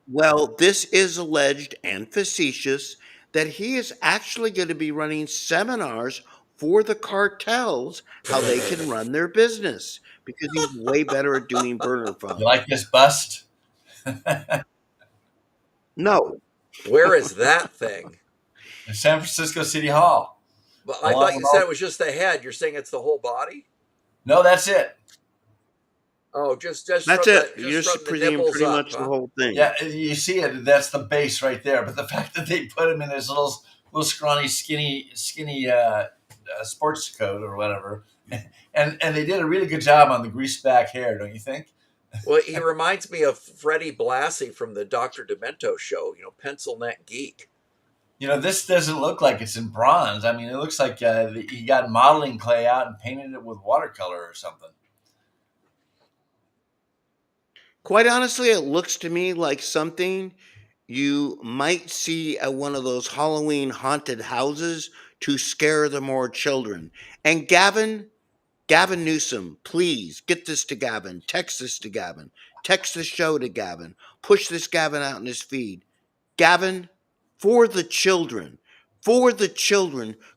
Well, this is alleged and facetious that he is actually going to be running seminars for the cartels how they can run their business because he's way better at doing burner phones. You like this bust? No. Where is that thing? In San Francisco City Hall. But I thought you said it was just the head. You're saying it's the whole body? No, that's it. Oh, just That's from it. The, You're just just from the pretty nipples much up, the whole thing. Yeah, you see it. That's the base right there. But the fact that they put him in this little scrawny, skinny sports coat or whatever, and they did a really good job on the greased back hair, don't you think? Well, he reminds me of Freddie Blassie from the Dr. Demento show, Pencil Neck Geek. This doesn't look like it's in bronze. I mean, it looks like he got modeling clay out and painted it with watercolor or something. Quite honestly, it looks to me like something you might see at one of those Halloween haunted houses to scare the more children. And Gavin Newsom, please get this to Gavin. Text this to Gavin. Text the show to Gavin. Push this Gavin out in his feed. Gavin, for the children,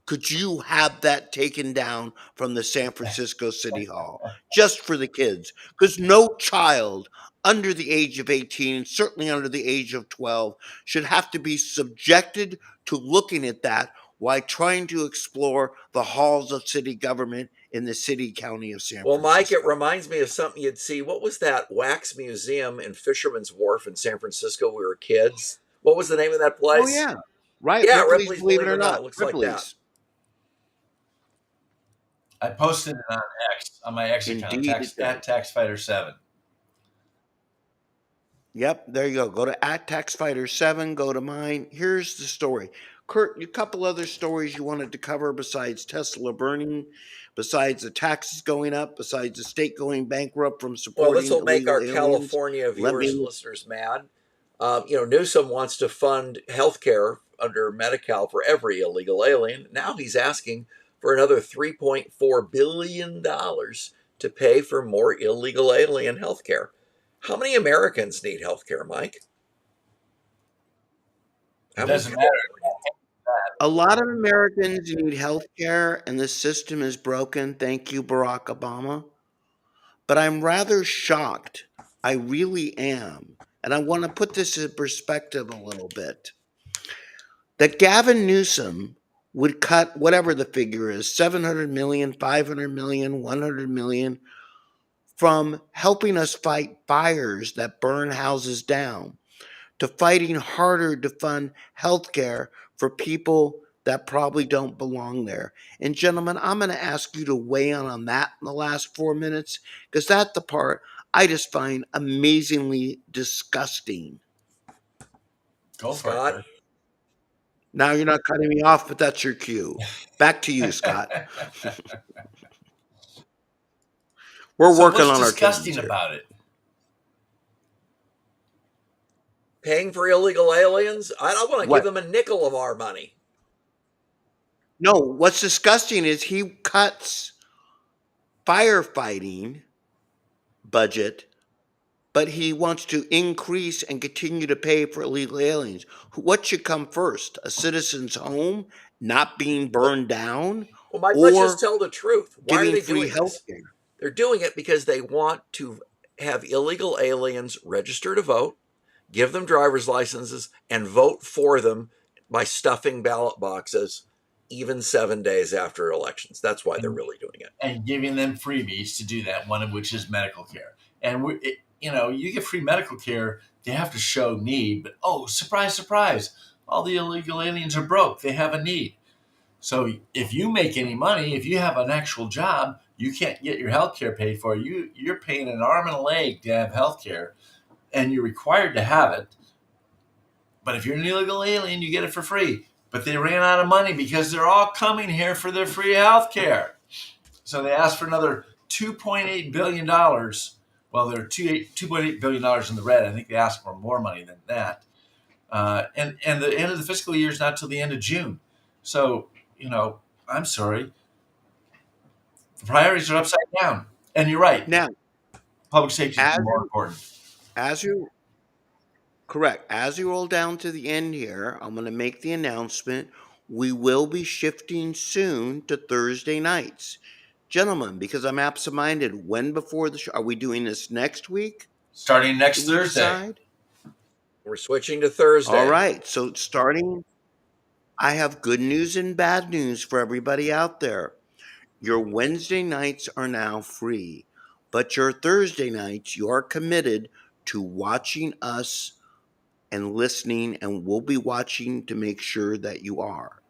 could you have that taken down from the San Francisco City Hall? Just for the kids. Because no child under the age of 18, certainly under the age of 12, should have to be subjected to looking at that while trying to explore the halls of city government in the city county of San Francisco. Well, Mike, it reminds me of something you'd see. What was that wax museum in Fisherman's Wharf in San Francisco when we were kids? What was the name of that place? Oh, yeah. Right. Yeah, Ripley's Believe It or Not. It looks like that. I posted it on X, on my X account, Indeed, at TaxFighter7. Yep, there you go. Go to @TaxFighter7. Go to mine. Here's the story. Kurt, a couple other stories you wanted to cover besides Tesla burning, besides the taxes going up, besides the state going bankrupt from supporting Well, this will make our aliens. California viewers and listeners mad. Newsom wants to fund health care under Medi-Cal for every illegal alien. Now he's asking for another $3.4 billion to pay for more illegal alien health care. How many Americans need health care, Mike? It How many doesn't people? matter. A lot of Americans need health care, and the system is broken. Thank you, Barack Obama. But I'm rather shocked. I really am. And I want to put this in perspective a little bit. That Gavin Newsom would cut whatever the figure is, 700 million, 500 million, 100 million, from helping us fight fires that burn houses down to fighting harder to fund healthcare for people that probably don't belong there. And gentlemen, I'm going to ask you to weigh in on that in the last 4 minutes, because that's the part I just find amazingly disgusting. Go for it, Scott? Kurt. Now you're not cutting me off, but that's your cue. Back to you, Scott. We're So working what's on our disgusting cadence here. about it? Paying for illegal aliens? I don't want to What? give them a nickel of our money. No, what's disgusting is he cuts firefighting budget, but he wants to increase and continue to pay for illegal aliens. What should come first? A citizen's home not being burned down, Well, Mike, let's just or tell the truth. Why are giving they free doing health this? care? They're doing it because they want to have illegal aliens register to vote, give them driver's licenses, and vote for them by stuffing ballot boxes even 7 days after elections. That's why they're really doing it. And giving them freebies to do that, one of which is medical care. And you get free medical care, they have to show need, but oh, surprise, surprise, all the illegal aliens are broke. They have a need. So if you make any money, if you have an actual job, you can't get your health care paid for. You're paying an arm and a leg to have health care, and you're required to have it. But if you're an illegal alien, you get it for free. But they ran out of money because they're all coming here for their free health care. So they asked for another $2.8 billion. Well, they're $2.8 billion in the red. I think they asked for more money than that. And the end of the fiscal year is not till the end of June. So, I'm sorry. The priorities are upside down. And you're right. Now, Public safety is as more important. you correct, as you roll down to the end here, I'm going to make the announcement. We will be shifting soon to Thursday nights. Gentlemen, because I'm absent-minded, when before the show? Are we doing this next week? Starting next Did we Thursday. decide? We're switching to Thursday. All right. So starting, I have good news and bad news for everybody out there. Your Wednesday nights are now free, but your Thursday nights, you are committed to watching us and listening, and we'll be watching to make sure that you are.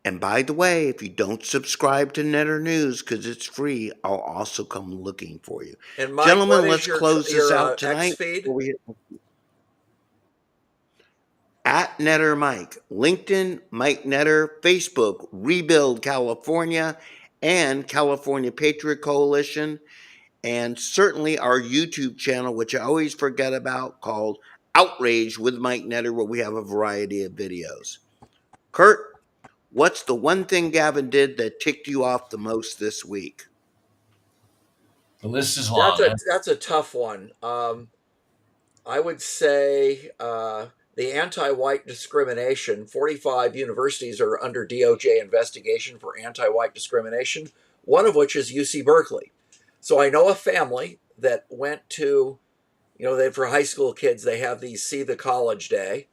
And by the way, if you don't subscribe to Netter News because it's free, I'll also come looking for you. And Mike, Gentlemen, what is let's your, close your this out tonight. X feed? before we- At Netter Mike, LinkedIn, Mike Netter, Facebook, Rebuild California, and California Patriot Coalition, and certainly our YouTube channel, which I always forget about, called Outrage with Mike Netter, where we have a variety of videos. Kurt, what's the one thing Gavin did that ticked you off the most this week? The list is long. That's a tough one. I would say the anti-white discrimination. 45 universities are under DOJ investigation for anti-white discrimination, one of which is UC Berkeley. So I know a family that went to, for high school kids, they have these See the College Day,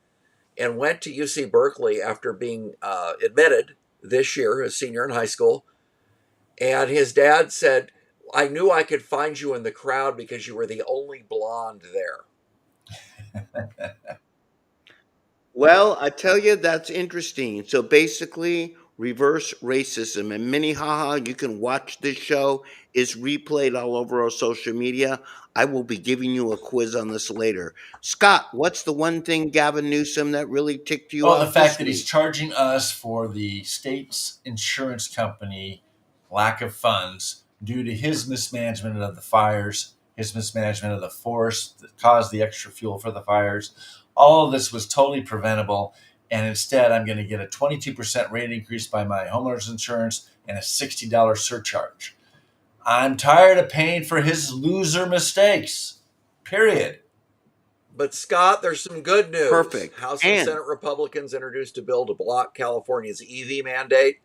and went to UC Berkeley after being admitted this year, a senior in high school. And his dad said, I knew I could find you in the crowd because you were the only blonde there. Well, I tell you, that's interesting. So basically, reverse racism. And Minnehaha, you can watch this show. It's replayed all over our social media. I will be giving you a quiz on this later. Scott, what's the one thing Gavin Newsom that really ticked you off? The fact this that he's week? charging us for the state's insurance company lack of funds due to his mismanagement of the fires, his mismanagement of the force that caused the extra fuel for the fires. All of this was totally preventable. And instead, I'm going to get a 22% rate increase by my homeowner's insurance and a $60 surcharge. I'm tired of paying for his loser mistakes. Period. But Scott, there's some good news. Perfect. House and Senate Republicans introduced a bill to block California's EV mandate.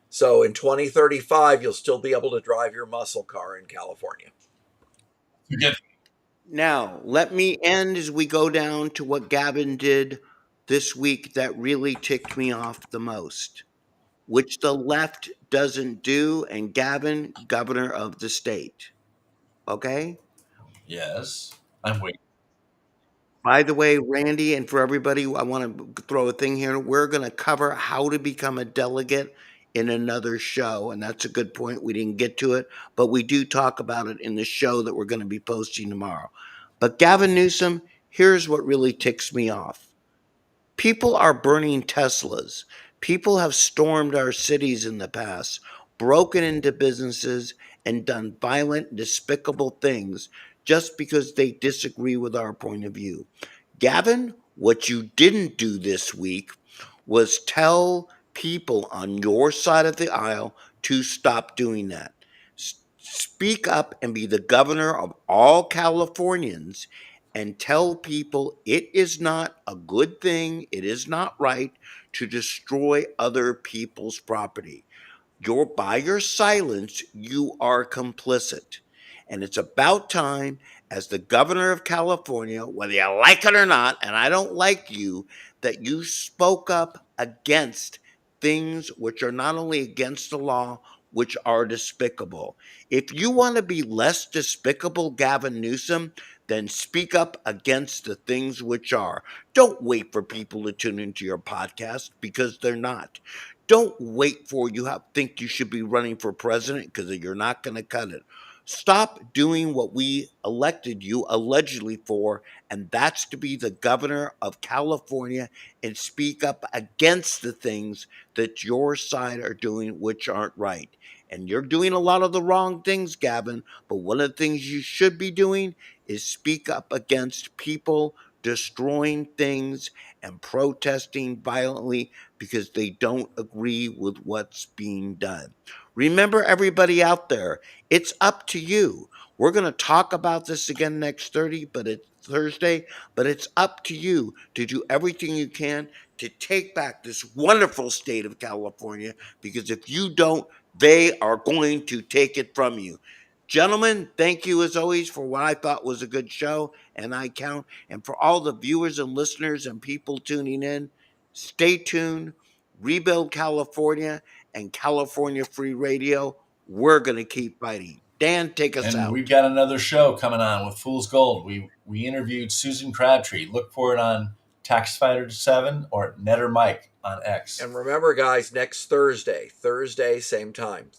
So in 2035, you'll still be able to drive your muscle car in California. Now, let me end as we go down to what Gavin did this week that really ticked me off the most, which the left doesn't do, and Gavin, governor of the state. Okay? Yes, I'm waiting. By the way, Randy, and for everybody, I want to throw a thing here. We're going to cover how to become a delegate in another show, and that's a good point. We didn't get to it, but we do talk about it in the show that we're going to be posting tomorrow. But Gavin Newsom, here's what really ticks me off. People are burning Teslas. People have stormed our cities in the past, broken into businesses, and done violent, despicable things just because they disagree with our point of view. Gavin, what you didn't do this week was tell people on your side of the aisle to stop doing that. Speak up and be the governor of all Californians and tell people it is not a good thing, it is not right to destroy other people's property. By your silence, you are complicit. And it's about time, as the governor of California, whether you like it or not, and I don't like you, that you spoke up against things which are not only against the law, which are despicable. If you want to be less despicable, Gavin Newsom, then speak up against the things which are. Don't wait for people to tune into your podcast, because they're not. Don't wait for think you should be running for president, because you're not going to cut it. Stop doing what we elected you allegedly for, and that's to be the governor of California and speak up against the things that your side are doing which aren't right. And you're doing a lot of the wrong things, Gavin, but one of the things you should be doing is speak up against people destroying things and protesting violently because they don't agree with what's being done. Remember, everybody out there, it's up to you. We're going to talk about this again next Thursday, but it's up to you to do everything you can to take back this wonderful state of California, because if you don't, they are going to take it from you. Gentlemen, thank you as always for what I thought was a good show, and I count. And for all the viewers and listeners and people tuning in, stay tuned. Rebuild California and California Free Radio. We're going to keep fighting. Dan, take us And out. we've got another show coming on with Fool's Gold. We interviewed Susan Crabtree. Look for it on Tax Fighter 7 or Netter Mike on X. And remember, guys, next Thursday, same time,